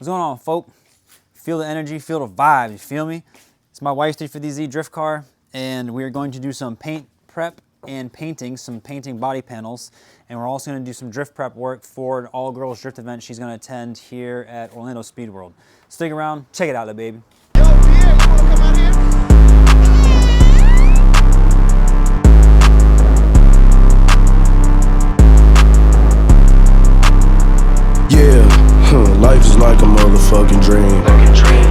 What's going on, folk? Feel the energy, feel the vibe, you feel me? It's my wife's 350Z drift car, and we are going to do some paint prep and painting, some painting body panels, and we're also going to do some drift prep work for an all-girls drift event she's going to attend here at Orlando Speed World. Stick around, check it out, little baby. Yo, Pierre, you wanna come out here? Life is like a motherfucking dream.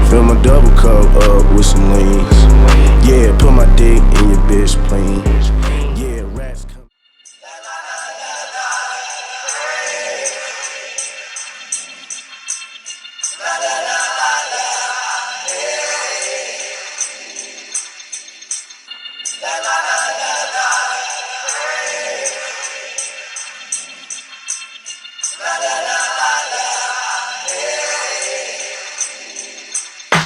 Fill my double cup up with some lean. Yeah, put my dick in your bitch clean. Yeah, rats come.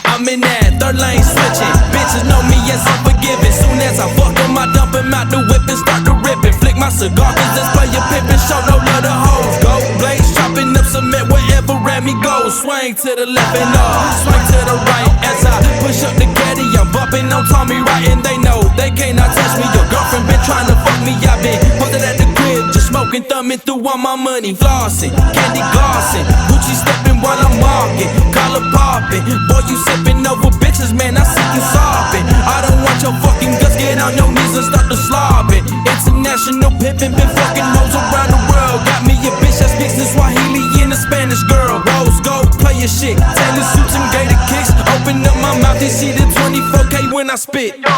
I'm in that third lane switching. Bitches know me as unforgiving. Soon as I fuck them, I dump him out the whip and start to rip it. Flick my cigar, cause this player pimpin', show no love to hoes. Go blaze, chopping up cement wherever Remy goes. Swing to the left and swing to the right. As I push up the caddy, I'm bumping on Tommy right, and they know they cannot touch me. Your girlfriend been trying to fuck me, I been posted at the crib, just smoking, thumbing through all my money. Flossing, candy glossing, Gucci stepping while I'm walking, collar popping. Boy, you sipping over bitches, man, I see you sobbing. I don't want your fucking guts, get on your knees and start to slobbing. International pimpin', been fucking hoes around the world. Got me a bitch that speaks the Swahili and a Spanish girl. Rose gold, play your shit, Taylor suits and gator kicks. Open up my mouth, you see the 24K when I spit. I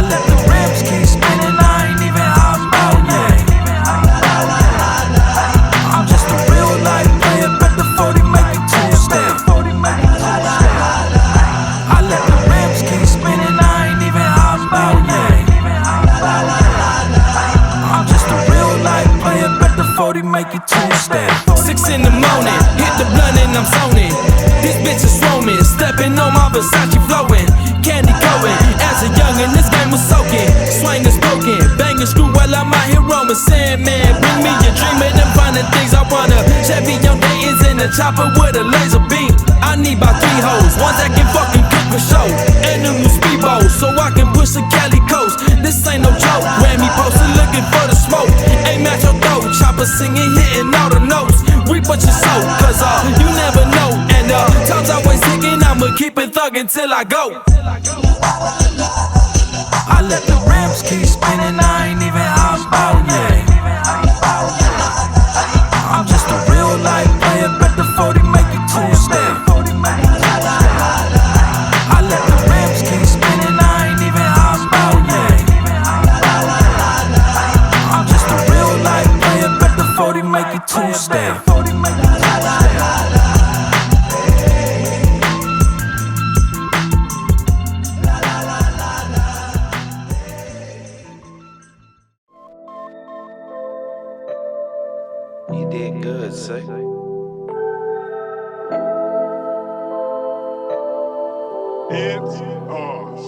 let the rims keep spinning, I ain't even hot yet. I'm just a real life player, bet the 40 make it two-step. I let the rims keep spinning, I ain't even hot yet. I'm just a real life player, bet the 40 make it two-step. 6 in the morning, hit the blunt and I'm zoning. This bitch is swarming, stepping on my Versace flowing. Candy going, as a youngin', this game was soaking. Swing is broken, banging screw while I'm out here roaming. Sandman, bring me a dream and them finding things I wanna. Chevy on Dayton's in the chopper with a laser beam. I need about 3 hoes, ones that can fucking cook for show, and a new speedboat, so I can push the Cali coast. This ain't no joke, Grammy posted looking for the smoke. Aim at your throat, chopper singing, hitting all the notes. Reap what you sow, cause you never know. And time's always ticking, I'ma keep it thuggin' till I go. I let the rims keep spinning, I ain't even hot yet. I'm just a real life player, bet the 40 make it two-step. I let the rims keep spinning, I ain't even hot yet. I'm just a real life player, bet the 40 make it two-step. You did good, say. It's us.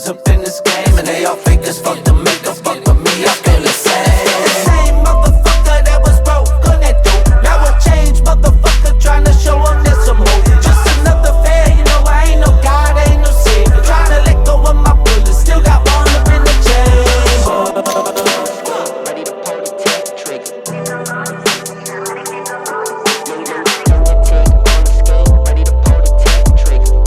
Up in this game, and they all fake as fuck to make a fuck, but me, I feel the same motherfucker that was broke on that dope. Now a change motherfucker trying to show them there's some more. Just another fair, you know I ain't no God, I ain't no savior. Trying to let go of my bullets, still got one up in the chamber. Ready to pull the tech trigger. Ready to pull the tech trigger.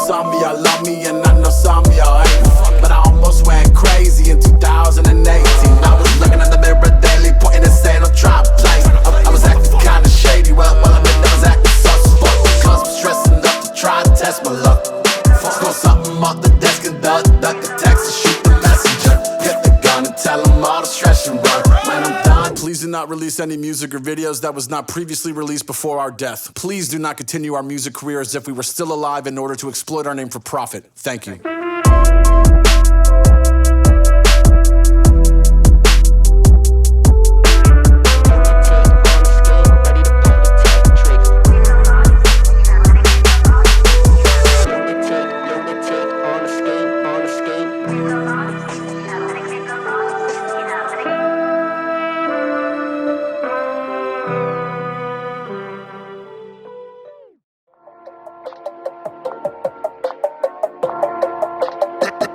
Some of y'all love me and I know some of y'all hate me, but I almost went crazy in 2018. I was looking at the mirror daily, pointing and saying I'm trying to play. I was acting kinda shady, well I admit I was acting suspect, cause I'm stressing up to try and test my luck. Fuck on something off the desk and duck the text and shoot the messenger. Get the gun and tell them all to stretch and run. When I'm done, please do not not release any music or videos that was not previously released before our death. Please do not continue our music career as if we were still alive in order to exploit our name for profit. Thank you.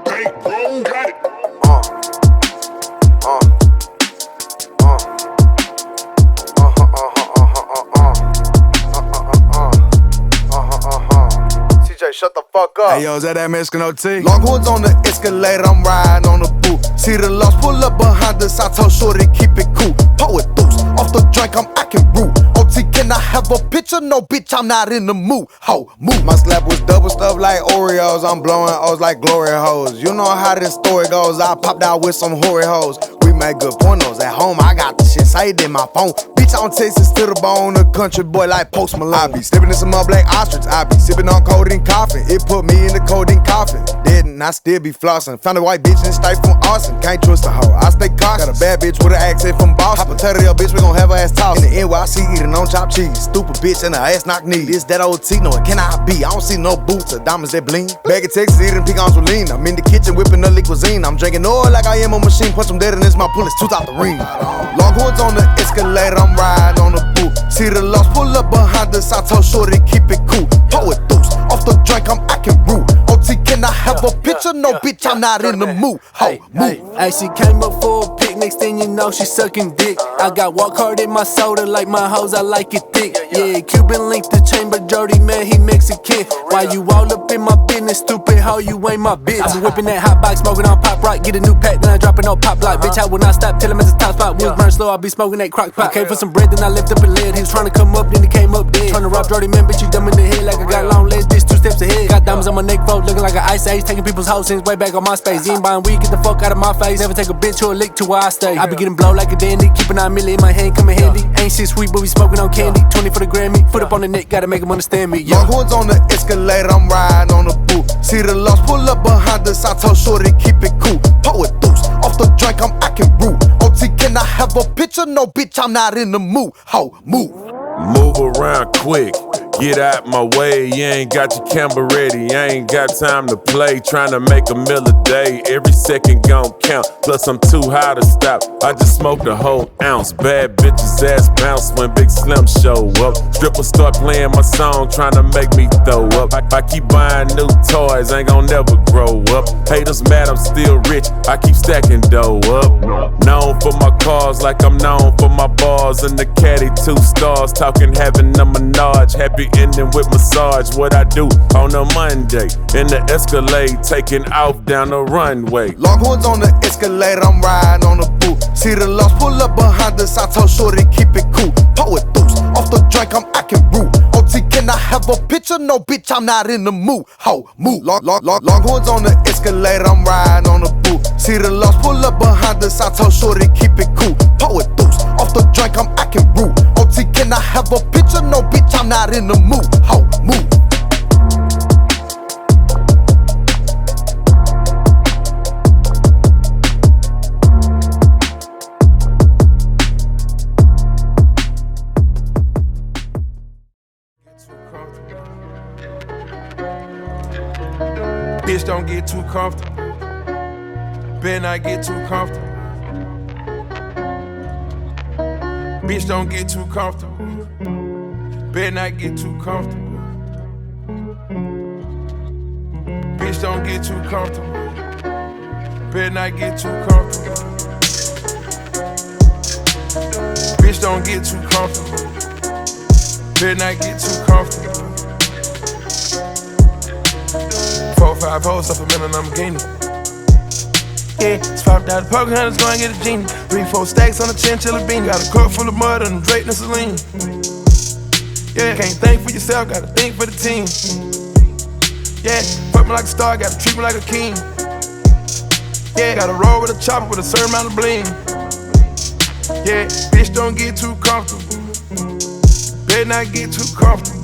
Hey, bro, got it. Shut the fuck up. Hey yo, is that Mexican OT? Longhorns on the escalator, I'm riding on the boot. See the lost, pull up behind us. I told Shorty keep it cool. Poet boost, off the drink, I'm acting rude. OT, can I have a picture? No, bitch, I'm not in the mood. Ho, move. My slap was double stuffed like Oreos. I'm blowing O's like glory hoes. You know how this story goes. I popped out with some hoary hoes. We make good pornos at home. I got the shit saved in my phone. Bitch, I'm Texas to the bone. A country boy like Post Malone. I be stepping in some up black ostrich. I be sipping on codeine coffee. It put me in the codeine coffin. Didn't I still be flossing? Found a white bitch in the state from Austin. Can't trust a hoe. I stay cautious. Got a bad bitch with an accent from Boston. Hop a tail bitch, we gon' have her ass tossed. In the NYC eating on chopped cheese. Stupid bitch and her ass knock knee. This that OT, no, it can I be? I don't see no boots or diamonds that bling. Bag of Texas eating pecans with lean. I'm in the kitchen whipping the cuisine. I'm drinking oil like I am a machine. Punch them dead and this my bullets tooth out the ring. Longhorns on the escalator, I'm riding on the boot. See the lost, pull up behind us. I told Shorty keep it cool. Poet deuce, off the drink, I'm acting rude. OT, can I have a picture? No, bitch, I'm not in the mood. Ho, move. Hey, she came up for a pic, next thing you know, she sucking dick. I got walk hard in my soda, like my hoes, I like it thick. Yeah, Cuban link the chamber, Jody, man, he Mexican. Why you all up in my business, stupid hoe, you ain't my bitch. I been whipping that hot box, smoking on pop rock, get a new pack, then I drop it on pop lock. Bitch, I will not stop till I'm at the top spot. Wheels burn slow, I be smoking that crock pot. Came for some bread, then I lift up and led. He was trying to come up, then he came up dead. Trying to rob Jody, man, bitch, you dumb in the head, like I got long legs, bitch, 2 steps ahead. Got diamonds on my neck, bro, looking like an ice age, taking people's hoes since way back on my space. You ain't buying weed, get the fuck out of my face. Never take a bitch or a lick to where I stay. I be getting blow like a dandy, keeping 9 million in my hand, coming handy. Ain't shit sweet, but we smoking on candy. 20 for the Grammy, foot up on the neck, gotta make 'em understand me. Yeah. Longhorns on the escalator, I'm riding on the boot. See the lost, pull up behind us. I told Shorty keep it cool. Poet deuce, off the drink, I'm acting rude. OT, can I have a picture? No, bitch, I'm not in the mood. Ho, move. Move around quick, get out my way. You ain't got your camera ready, I ain't got time to play. Tryna make a meal a day, every second gon' count. Plus I'm too high to stop, I just smoked a whole ounce. Bad bitches ass bounce when Big Slim show up. Strippers start playing my song, tryna make me throw up. I keep buying new toys, ain't gon' never grow up. Haters mad, I'm still rich, I keep stacking dough up. Known for my cars like I'm known for my bars. And the caddy 2 stars, talking having a menage. Happy ending with massage, what I do on a Monday. In the Escalade, taking off down the runway. Longhorns on the escalator, I'm riding on the boot. See the lost, pull up behind us. I told Shorty keep it cool. Poet boost, off the drink, I'm acting rude. OT, can I have a picture? No, bitch, I'm not in the mood. Ho, move. Longhorns on the escalator, I'm riding on the boot. See the lost, pull up behind us. I told Shorty keep it cool. Poet boost, off the drink, I'm acting rude. OT, can I have a picture? No, bitch, I'm not in the mood. Ho, move. Bitch, don't get too comfortable. Better not get too comfortable. Bitch, don't get too comfortable. Better not get too comfortable. Bitch, don't get too comfortable. Better not get too comfortable. Bitch, don't get too comfortable. Better not get too comfortable. 4, 5 hoes off a million Lamborghini. Yeah, it's $5 poker hunters, go and get a genie. 3, 4 stacks on a chinchilla beanie. Got a cup full of mud and Drake and Celine. Yeah, can't think for yourself, gotta think for the team. Yeah, fuck me like a star, gotta treat me like a king. Yeah, gotta roll with a chopper with a certain amount of bling. Yeah, bitch, don't get too comfortable. Better not get too comfortable.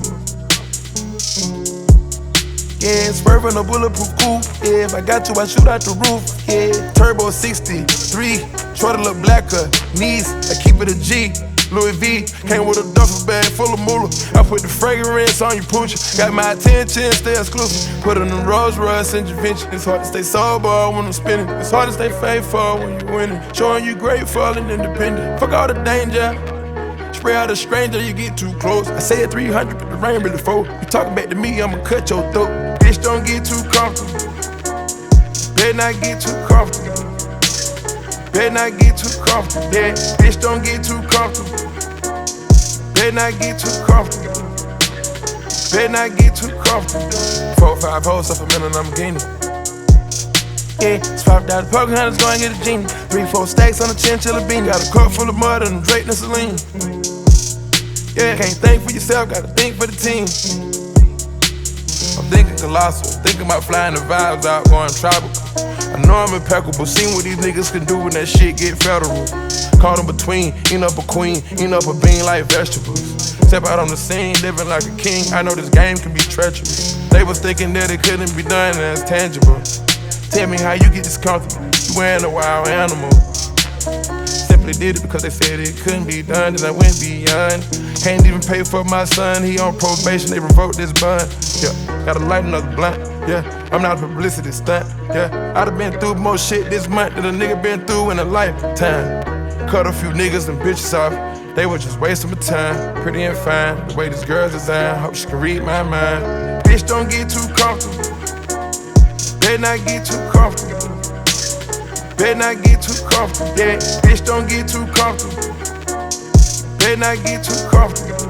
Yeah, swerving a bulletproof coupe. Yeah, if I got to, I shoot out the roof. Yeah, turbo 63, shorty look blacker. Knees, I keep it a G. Louis V came with a duffel bag full of moolah. I put the fragrance on your pooch. Got my attention, stay exclusive. Put on the Rolls Royce intervention. It's hard to stay sober when I'm spinning. It's hard to stay faithful when you're winning. Showing you grateful and independent. Fuck all the danger. Spray out a stranger, you get too close. I say at 300, but the rain really fall. You talking back to me, I'ma cut your throat. Bitch, don't get too comfortable. Better not get too comfortable. Better not get too comfortable. Yeah, bitch, don't get too comfortable. Better not get too comfortable. Better not get too comfortable. 4 or 5 hoes off a minute, I'm gaining. Yeah, swapped out the Pocahontas, go and get a genie. 3, 4 stacks on a chinchilla beanie. Got a cup full of mud and Drake and Celine. Yeah, can't think for yourself, gotta think for the team. I'm thinking colossal, thinking about flying the vibes out, going tribal. I know I'm impeccable, seen what these niggas can do when that shit get federal. Caught in between, eating up a queen, eating up a bean like vegetables. Step out on the scene, living like a king. I know this game can be treacherous. They was thinking that it couldn't be done and it's tangible. Tell me how you get this comfortable, you wearing a wild animal. Simply did it because they said it couldn't be done, then I went beyond. Can't even pay for my son, he on probation, they revoked this bond. Yeah, gotta light another blunt, yeah, I'm not a publicity stunt, yeah. I done been through more shit this month than a nigga been through in a lifetime. Cut a few niggas and bitches off, they were just wasting my time. Pretty and fine, the way this girl's designed, hope she can read my mind. Bitch, don't get too comfortable. Better not get too comfortable. Better not get too comfortable. Yeah, bitch, don't get too comfortable. Better not get too comfortable.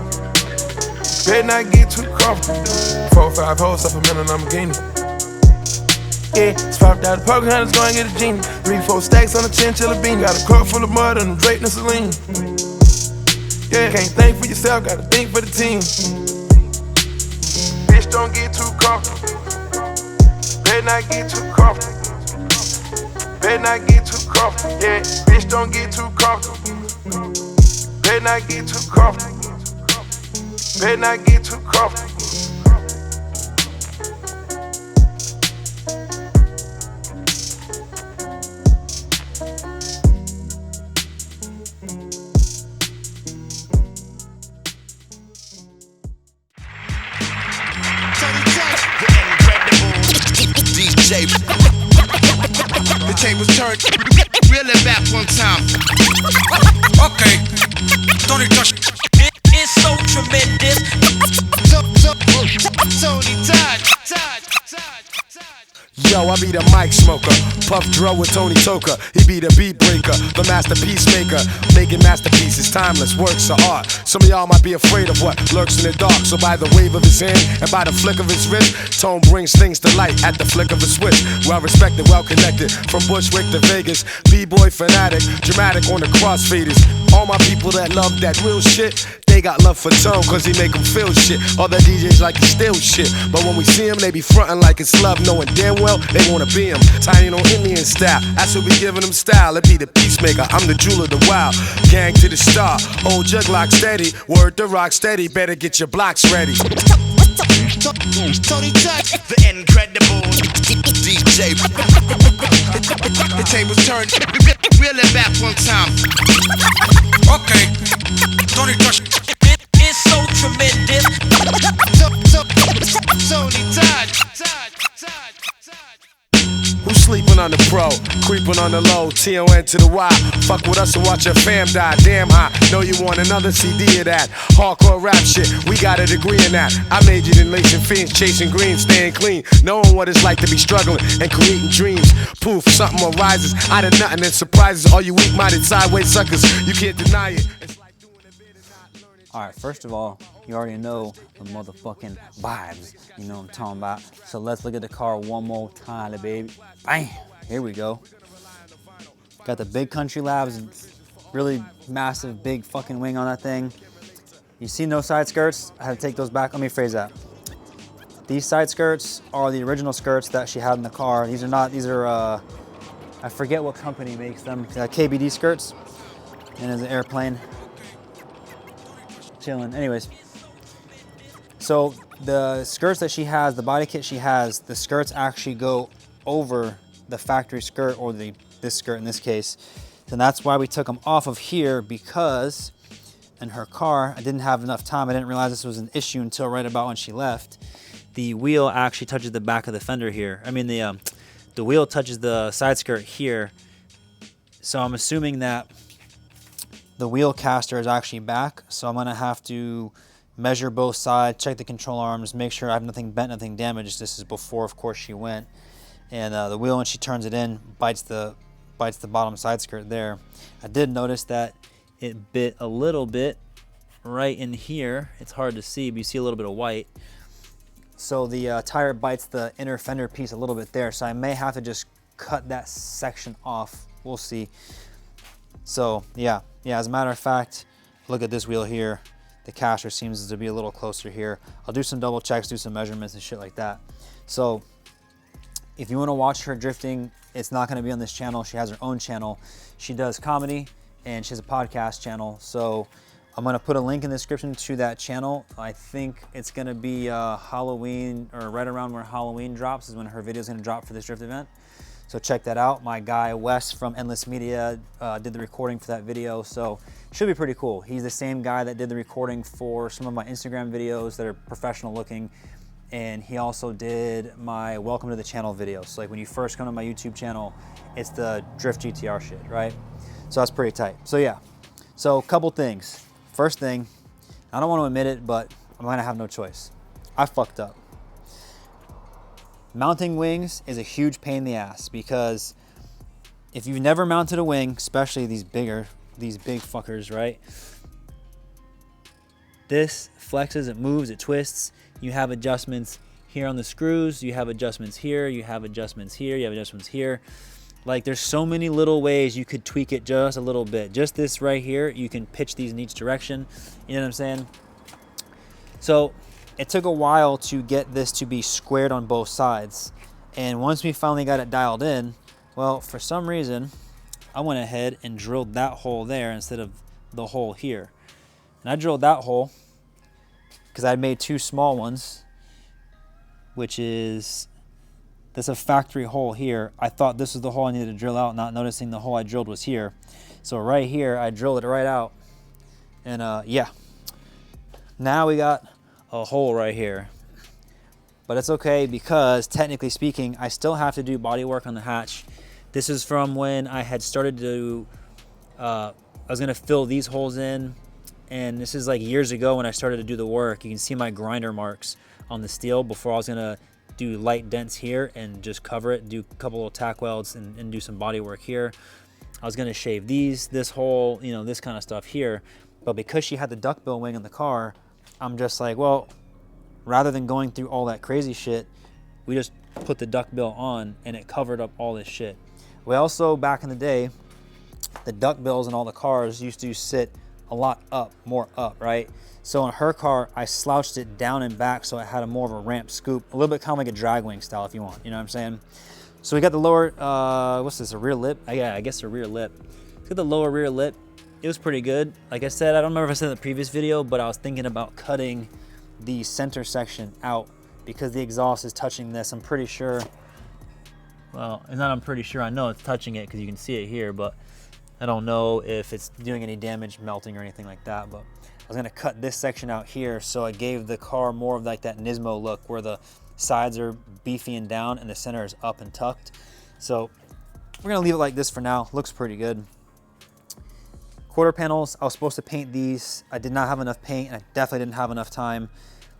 Better not get too comfortable. 4 or 5 hoes off a minute, I'm gaining. Yeah, swapped out the Pocahontas, go and get a genie. 3, 4 stacks on a chinchilla beanie. Got a cup full of mud and Drake and Celine. Yeah, can't think for yourself, gotta think for the team. Bitch, don't get too comfortable. Better not get too comfortable. Better not get too comfortable. Yeah, bitch, don't get too comfortable. Better not get too comfortable. Better not get too comfortable. The tables turned, really back one time. Okay, Tony touch. It's so tremendous. Tony Todd. Yo, I be the mic smoker, Puff Dro with Tony Toka. He be the beat breaker, the masterpiece maker. Making masterpieces, timeless works of art. Some of y'all might be afraid of what lurks in the dark. So by the wave of his hand and by the flick of his wrist, Tone brings things to light at the flick of a switch. Well respected, well connected, from Bushwick to Vegas. B-boy fanatic, dramatic on the crossfaders. All my people that love that real shit, they got love for Tone cause he make them feel shit. All the DJs like to steal shit, but when we see him they be frontin' like it's love, knowing damn well they wanna be him. Tiny on Indian style, that's what we giving them style. It be the peacemaker, I'm the jeweler, the wild. Gang to the star, hold jug lock steady. Word to rock steady, better get your blocks ready. Tony Touch, the incredible DJ. The tables turned, really back one time. Okay, Tony touch. It's so tremendous. Tony Todd. Who's sleeping on the pro, creeping on the low, T-O-N to the Y. Fuck with us and watch your fam die. Damn, I know you want another CD of that hardcore rap shit, we got a degree in that. I majored in lacing fiends, chasing green, staying clean, knowing what it's like to be struggling and creating dreams. Poof, something arises out of nothing and surprises all you weak-minded sideways suckers. You can't deny it. Alright, first of all, you already know the motherfucking vibes. You know what I'm talking about. So let's look at the car one more time, baby. Bam! Here we go. Got the big Country Labs, really massive, big fucking wing on that thing. You see no side skirts? I had to take those back. Let me phrase that. These side skirts are the original skirts that she had in the car. These are I forget what company makes them. KBD skirts. And there's an airplane chilling. Anyways, so the skirts that she has, the body kit she has, the skirts actually go over the factory skirt, or this skirt in this case. And that's why we took them off of here, because in her car, I didn't have enough time. I didn't realize this was an issue until right about when she left. The wheel actually touches the back of the fender here. I mean, the wheel touches the side skirt here. So I'm assuming that the wheel caster is actually back. So I'm gonna have to measure both sides, check the control arms, make sure I have nothing bent, nothing damaged. This is before, of course, she went. And the wheel, when she turns it in, bites the bottom side skirt there. I did notice that it bit a little bit right in here. It's hard to see, but you see a little bit of white. So the tire bites the inner fender piece a little bit there. So I may have to just cut that section off. We'll see. So yeah, as a matter of fact, look at this wheel here. The caster seems to be a little closer here. I'll do some double checks, do some measurements and shit like that. So if you want to watch her drifting, it's not going to be on this channel. She has her own channel. She does comedy and she has a podcast channel. So I'm going to put a link in the description to that channel. I think it's going to be Halloween, or right around where Halloween drops is when her video is going to drop for this drift event. So check that out. My guy Wes from Endless Media did the recording for that video, so should be pretty cool. He's the same guy that did the recording for some of my Instagram videos that are professional looking, and he also did my welcome to the channel video. So like when you first come to my YouTube channel, it's the drift GTR shit, right? So that's pretty tight. So yeah, so a couple things. First thing, I don't want to admit it, but I'm gonna have no choice. I fucked up. Mounting wings is a huge pain in the ass, because if you've never mounted a wing, especially these big fuckers, right? This flexes, it moves, it twists. You have adjustments here on the screws, you have adjustments here, you have adjustments here, you have adjustments here. Like there's so many little ways you could tweak it just a little bit. Just this right here, you can pitch these in each direction. You know what I'm saying? So it took a while to get this to be squared on both sides. And once we finally got it dialed in, well, for some reason, I went ahead and drilled that hole there instead of the hole here. And I drilled that hole because I made two small ones, which is, that's a factory hole here. I thought this was the hole I needed to drill out, not noticing the hole I drilled was here. So right here, I drilled it right out. And yeah, now we got a hole right here. But it's okay, because technically speaking, I still have to do body work on the hatch. This is from when I had started to, I was gonna fill these holes in, and this is like years ago when I started to do the work. You can see my grinder marks on the steel before I was gonna do light dents here and just cover it, do a couple little tack welds and do some body work here. I was gonna shave this hole, you know, this kind of stuff here. But because she had the duckbill wing in the car, I'm just like, well, rather than going through all that crazy shit, we just put the duckbill on and it covered up all this shit. We also, back in the day, the duckbills in all the cars used to sit a lot up, more up, right? So in her car, I slouched it down and back so it had a more of a ramp scoop, a little bit kind of like a drag wing style if you want, you know what I'm saying? So we got the lower, what's this, a rear lip? Yeah, I guess a rear lip. Let's get the lower rear lip. It was pretty good. Like I said, I don't remember if I said in the previous video, but I was thinking about cutting the center section out because the exhaust is touching this. I'm pretty sure, well, it's not I'm pretty sure, I know it's touching it because you can see it here, but I don't know if it's doing any damage, melting or anything like that. But I was gonna cut this section out here so it gave the car more of like that Nismo look where the sides are beefy and down and the center is up and tucked. So we're gonna leave it like this for now. Looks pretty good. Quarter panels, I was supposed to paint these. I did not have enough paint, and I definitely didn't have enough time.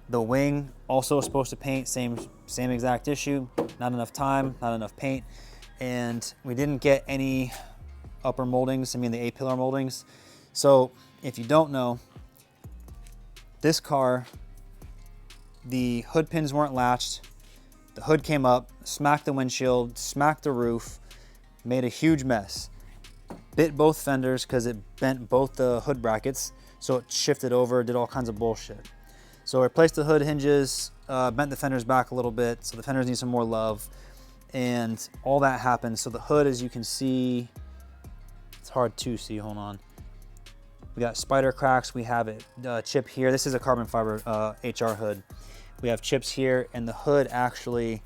The wing also was supposed to paint, same exact issue. Not enough time, not enough paint. And we didn't get any upper moldings, I mean the A-pillar moldings. So if you don't know, this car, the hood pins weren't latched. The hood came up, smacked the windshield, smacked the roof, made a huge mess. Bit both fenders because it bent both the hood brackets, so it shifted over, did all kinds of bullshit. So I replaced the hood hinges, bent the fenders back a little bit, so the fenders need some more love, and all that happened. So the hood, as you can see, it's hard to see, hold on. We got spider cracks. We have a chip here. This is a carbon fiber HR hood. We have chips here, and the hood actually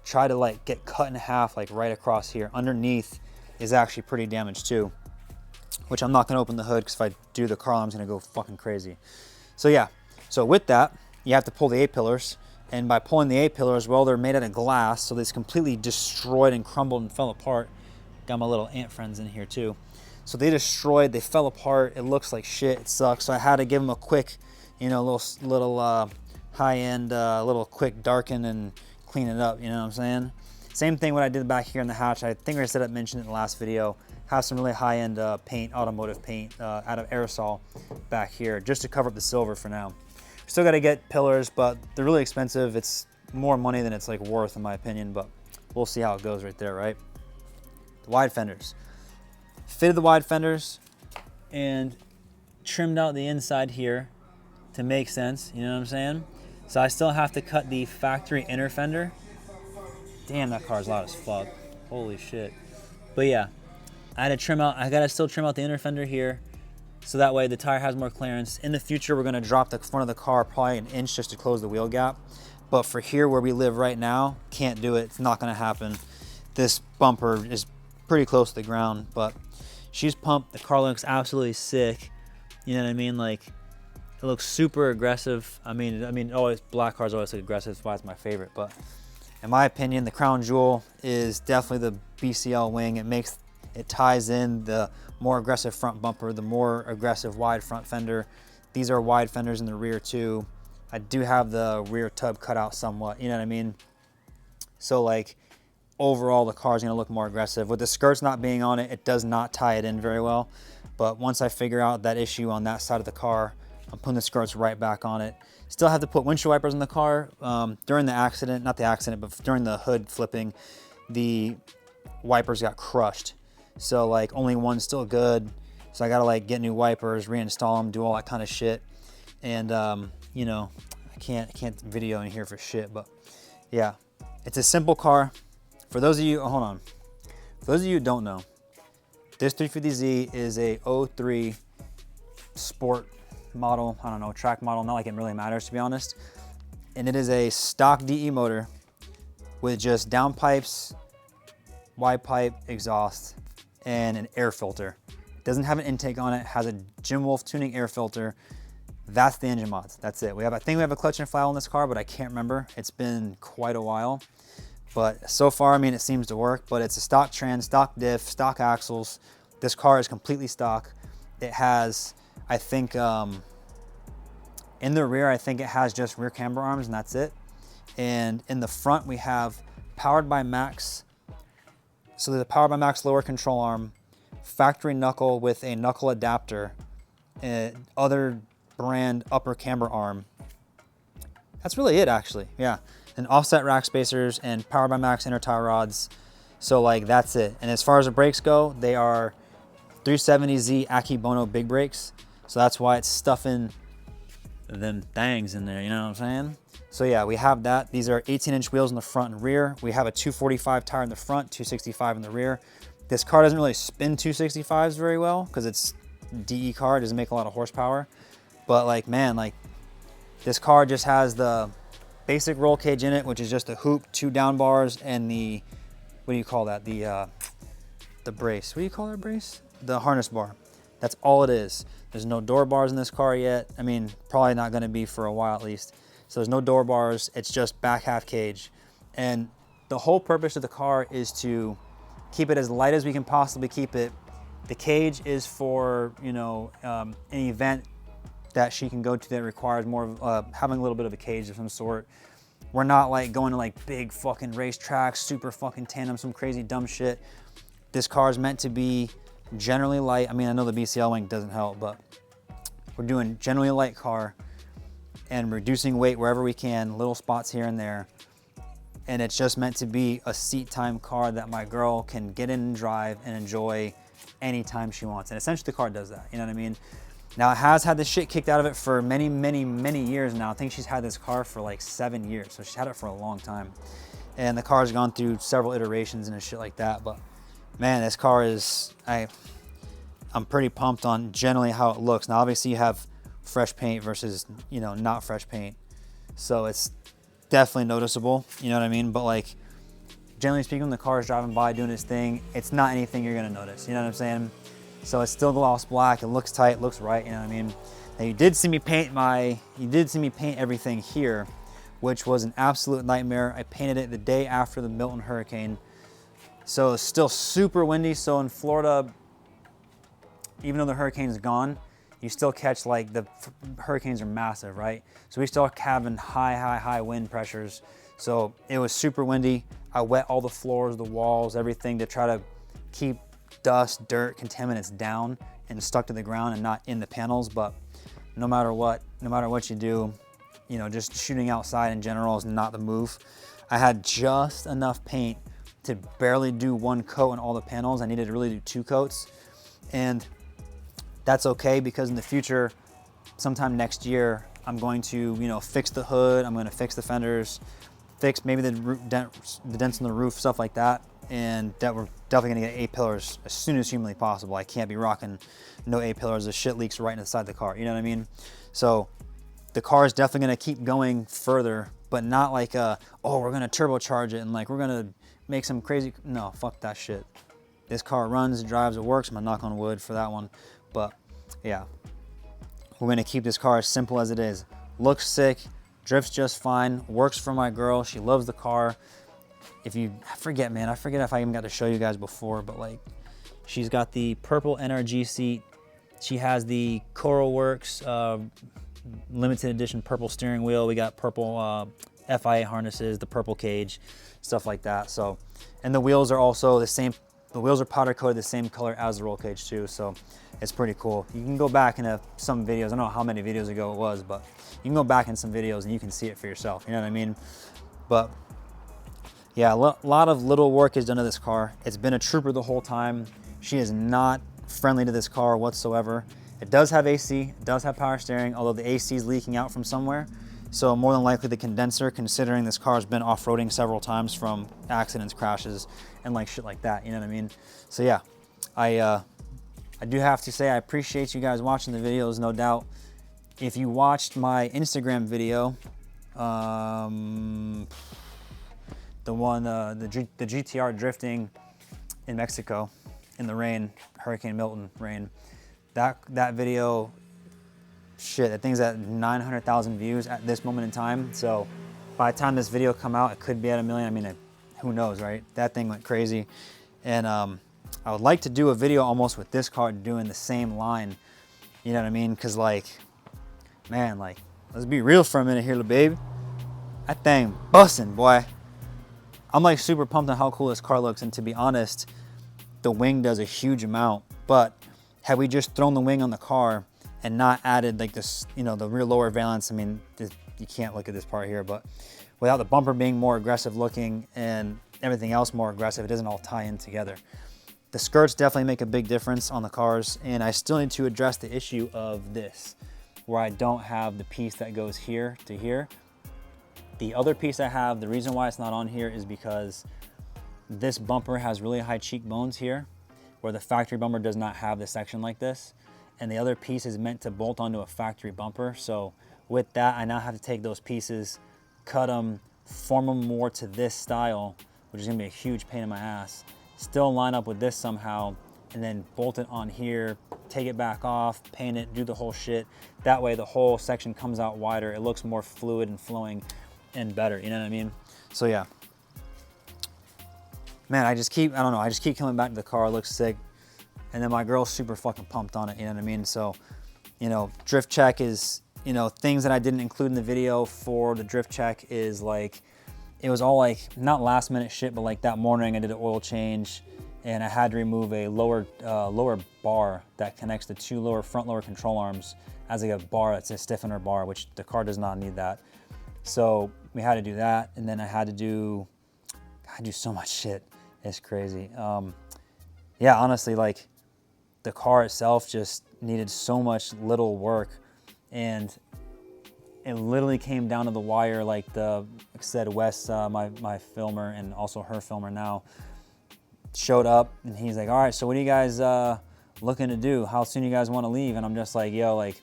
tried to like get cut in half, like right across here. Underneath is actually pretty damaged too, which I'm not gonna open the hood because if I do, the car alarm's gonna go fucking crazy. So yeah, so with that, you have to pull the A-pillars. And by pulling the A-pillars, well, they're made out of glass, so it's completely destroyed and crumbled and fell apart. Got my little ant friends in here too. So they destroyed, they fell apart. It looks like shit, it sucks. So I had to give them a quick, you know, little high-end, little quick darken and clean it up, you know what I'm saying? Same thing what I did back here in the hatch. I think I said I mentioned it in the last video. Have some really high-end paint, automotive paint out of aerosol back here, just to cover up the silver for now. Still gotta get pillars, but they're really expensive. It's more money than it's like worth in my opinion, but we'll see how it goes right there, right? The wide fenders. Fitted the wide fenders and trimmed out the inside here to make sense, you know what I'm saying? So I still have to cut the factory inner fender. Damn, that car's loud as fuck. Holy shit. But yeah, I had to trim out, I gotta still trim out the inner fender here, so that way the tire has more clearance. In the future, we're gonna drop the front of the car probably an inch just to close the wheel gap. But for here where we live right now, can't do it, it's not gonna happen. This bumper is pretty close to the ground, but she's pumped. The car looks absolutely sick. You know what I mean? Like, it looks super aggressive. I mean, always black cars always look aggressive. That's why it's my favorite. But in my opinion, the crown jewel is definitely the BCL wing. It ties in the more aggressive front bumper, the more aggressive wide front fender. These are wide fenders in the rear too. I do have the rear tub cut out somewhat. You know what I mean? So like, overall, the car's gonna look more aggressive. With the skirts not being on it, it does not tie it in very well. But once I figure out that issue on that side of the car, I'm putting the skirts right back on it. Still have to put windshield wipers in the car. During the accident, not the accident, but during the hood flipping, the wipers got crushed. So like only one's still good. So I gotta like get new wipers, reinstall them, do all that kind of shit. And you know, I can't video in here for shit, but yeah, it's a simple car. For those of you, oh, hold on. For those of you who don't know, this 350Z is a 03 sport model. I don't know, track model, not like it really matters to be honest. And it is a stock DE motor with just downpipes, wide pipe, exhaust, and an air filter. It doesn't have an intake on it, has a Jim Wolf tuning air filter. That's the engine mods, that's it. I think we have a clutch and flywheel in this car, but I can't remember. It's been quite a while. But so far, I mean, it seems to work, but it's a stock trans, stock diff, stock axles. This car is completely stock. It has, I think, in the rear, I think it has just rear camber arms and that's it. And in the front, we have powered by Max. So there's a powered by Max lower control arm, factory knuckle with a knuckle adapter, other brand upper camber arm. That's really it actually, yeah. And offset rack spacers and powered by Max inner tie rods. So like that's it. And as far as the brakes go, they are 370Z Akibono big brakes. So that's why it's stuffing them things in there, you know what I'm saying? So yeah, we have that. These are 18-inch wheels in the front and rear. We have a 245 tire in the front, 265 in the rear. This car doesn't really spin 265s very well because it's DE car, it doesn't make a lot of horsepower. But like, man, like this car just has the basic roll cage in it, which is just a hoop, 2 down bars, and the, what do you call that? The brace. What do you call that brace? The harness bar. That's all it is. There's no door bars in this car yet. I mean, probably not gonna be for a while at least. So there's no door bars, it's just back half cage. And the whole purpose of the car is to keep it as light as we can possibly keep it. The cage is for, you know, an event that she can go to that requires more of having a little bit of a cage of some sort. We're not like going to like big fucking race tracks, super fucking tandem, some crazy dumb shit. This car is meant to be generally light. I mean, I know the BCL wing doesn't help, but we're doing generally a light car and reducing weight wherever we can, little spots here and there. And it's just meant to be a seat time car that my girl can get in and drive and enjoy anytime she wants. And essentially the car does that, you know what I mean? Now it has had the shit kicked out of it for many, many, many years now. I think she's had this car for like 7 years. So she's had it for a long time. And the car's gone through several iterations and shit like that. But man, this car is, I I'm pretty pumped on generally how it looks. Now, obviously you have fresh paint versus, you know, not fresh paint. So it's definitely noticeable, you know what I mean? But like, generally speaking, when the car is driving by doing its thing, it's not anything you're gonna notice, you know what I'm saying? So it's still gloss black, it looks tight, looks right, you know what I mean? Now you did see me paint everything here, which was an absolute nightmare. I painted it the day after the Milton hurricane. So it's still super windy. So in Florida, even though the hurricane is gone, you still catch, like, the hurricanes are massive, right? So we still having high wind pressures. So it was super windy. I wet all the floors, the walls, everything to try to keep dust, dirt, contaminants down and stuck to the ground and not in the panels. But no matter what you do, you know, just shooting outside in general is not the move. I had just enough paint to barely do one coat on all the panels. I needed to really do 2 coats. And that's okay, because in the future, sometime next year, I'm going to, you know, fix the hood, I'm going to fix the fenders, fix maybe the dents in the roof, stuff like that. And that we're definitely going to get A-pillars as soon as humanly possible. I can't be rocking no A-pillars. The shit leaks right inside the car, you know what I mean? So the car is definitely going to keep going further, but not like, oh, we're going to turbocharge it and like we're going to make some crazy, no, fuck that shit. This car runs, drives, it works. I'm gonna knock on wood for that one. But yeah, we're gonna keep this car as simple as it is. Looks sick, drifts just fine, works for my girl. She loves the car. I forget if I even got to show you guys before, but like, she's got the purple NRG seat. She has the CoralWorks limited edition purple steering wheel. We got purple FIA harnesses, the purple cage, stuff like that. So, and the wheels are also the same. The wheels are powder coated the same color as the roll cage too, so it's pretty cool. You can go back into some videos. I don't know how many videos ago it was, but you can go back in some videos and you can see it for yourself. You know what I mean? But yeah, a lot of little work is done to this car. It's been a trooper the whole time. She is not friendly to this car whatsoever. It does have AC, it does have power steering, although the AC is leaking out from somewhere. So more than likely the condenser, considering this car has been off-roading several times from accidents, crashes, and like shit like that, you know what I mean? So yeah, I do have to say I appreciate you guys watching the videos, no doubt. If you watched my Instagram video, the one, the GTR drifting in Mexico in the rain, Hurricane Milton rain, that video, shit, that thing's at 900,000 views at this moment in time. So by the time this video come out, it could be at 1 million. I mean, who knows, right? That thing went crazy. And I would like to do a video almost with this car doing the same line. You know what I mean? Cause like, man, like, let's be real for a minute here, little baby. That thing busting, boy. I'm like super pumped on how cool this car looks. And to be honest, the wing does a huge amount. But had we just thrown the wing on the car and not added like this, you know, the rear lower valance, I mean, you can't look at this part here, but without the bumper being more aggressive looking and everything else more aggressive, it doesn't all tie in together. The skirts definitely make a big difference on the cars, and I still need to address the issue of this, where I don't have the piece that goes here to here. The other piece I have, the reason why it's not on here is because this bumper has really high cheekbones here, where the factory bumper does not have this section like this. And the other piece is meant to bolt onto a factory bumper. So with that, I now have to take those pieces, cut them, form them more to this style, which is gonna be a huge pain in my ass, still line up with this somehow, and then bolt it on here, take it back off, paint it, do the whole shit. That way the whole section comes out wider. It looks more fluid and flowing and better, you know what I mean? So yeah. Man, I just keep coming back to the car, it looks sick. And then my girl's super fucking pumped on it, you know what I mean? So, you know, drift check is, you know, things that I didn't include in the video for the drift check is like, it was all like, not last minute shit, but like that morning I did an oil change and I had to remove a lower bar that connects the two front lower control arms as like a bar, that's a stiffener bar, which the car does not need that. So we had to do that. And then I do so much shit. It's crazy. Yeah, honestly, like, the car itself just needed so much little work, and it literally came down to the wire. Like I said, Wes, my filmer and also her filmer now, showed up and he's like, all right, so what do you guys looking to do? How soon you guys want to leave? And I'm just like, yo, like,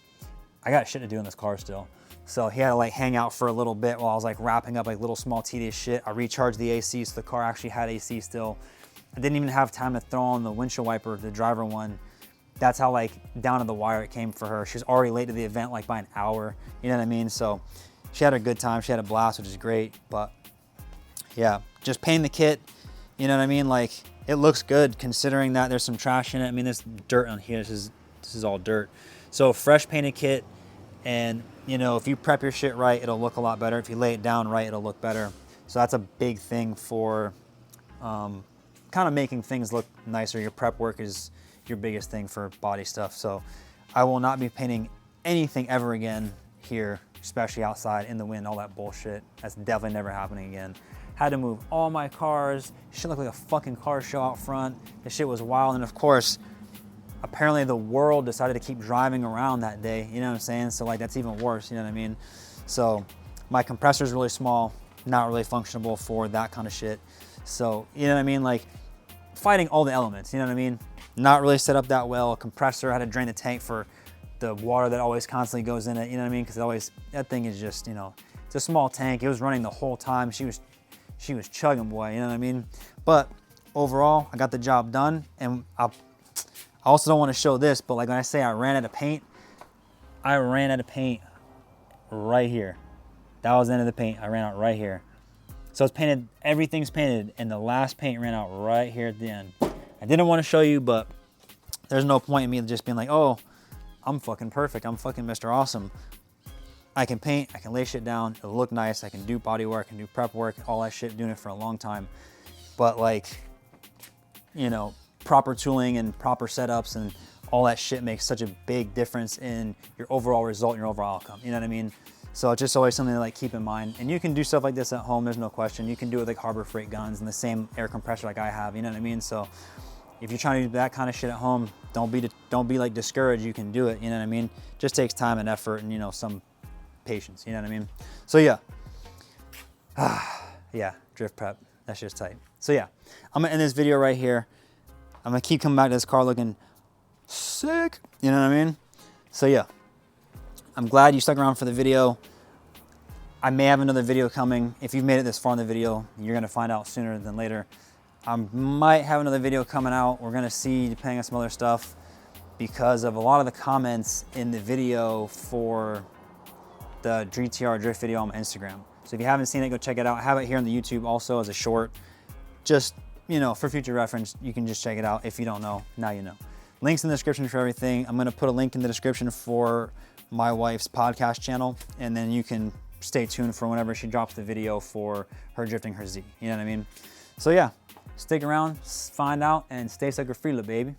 I got shit to do in this car still. So he had to like hang out for a little bit while I was like wrapping up like little small tedious shit. I recharged the AC, so the car actually had AC still. I didn't even have time to throw on the windshield wiper, the driver one. That's how like down to the wire it came for her. She was already late to the event like by an hour, you know what I mean? So she had a good time, she had a blast, which is great. But yeah, just painting the kit, you know what I mean? Like it looks good considering that there's some trash in it. I mean, there's dirt on here, this is all dirt. So fresh painted kit, and you know, if you prep your shit right, it'll look a lot better. If you lay it down right, it'll look better. So that's a big thing for kind of making things look nicer. Your prep work is your biggest thing for body stuff. So I will not be painting anything ever again here, especially outside in the wind, all that bullshit. That's definitely never happening again. Had to move all my cars. Shit looked like a fucking car show out front. This shit was wild. And of course, apparently the world decided to keep driving around that day, you know what I'm saying? So like that's even worse, you know what I mean? So my compressor is really small, not really functionable for that kind of shit. So, you know what I mean? Like fighting all the elements, you know what I mean? Not really set up that well. A compressor, had to drain the tank for the water that always constantly goes in it, you know what I mean? Because always, that thing is just, you know, it's a small tank. It was running the whole time. She was chugging, boy, you know what I mean? But overall, I got the job done. And I also don't want to show this, but like when I say I ran out of paint, I ran out of paint right here. That was the end of the paint. I ran out right here. So it's painted, everything's painted, and the last paint ran out right here at the end. I didn't want to show you, but there's no point in me just being like, oh, I'm fucking perfect. I'm fucking Mr. Awesome. I can paint, I can lay shit down, it'll look nice, I can do body work, I can do prep work, all that shit, doing it for a long time. But like, you know, proper tooling and proper setups and all that shit makes such a big difference in your overall result and your overall outcome, you know what I mean? So it's just always something to like keep in mind. And you can do stuff like this at home, there's no question. You can do it with like Harbor Freight guns and the same air compressor like I have, you know what I mean? So if you're trying to do that kind of shit at home, don't be like discouraged, you can do it, you know what I mean? Just takes time and effort and, you know, some patience, you know what I mean? So yeah, yeah, drift prep, that shit's tight. So yeah, I'm gonna end this video right here. I'm gonna keep coming back to this car looking sick, you know what I mean? So yeah, I'm glad you stuck around for the video. I may have another video coming. If you've made it this far in the video, you're gonna find out sooner than later. I might have another video coming out. We're gonna see, depending on some other stuff, because of a lot of the comments in the video for the GTR drift video on my Instagram. So if you haven't seen it, go check it out. I have it here on the YouTube also as a short. Just, you know, for future reference, you can just check it out. If you don't know, now you know. Links in the description for everything. I'm gonna put a link in the description for my wife's podcast channel, and then you can stay tuned for whenever she drops the video for her drifting her Z, you know what I mean? So yeah, stick around, find out, and stay sucker free, baby.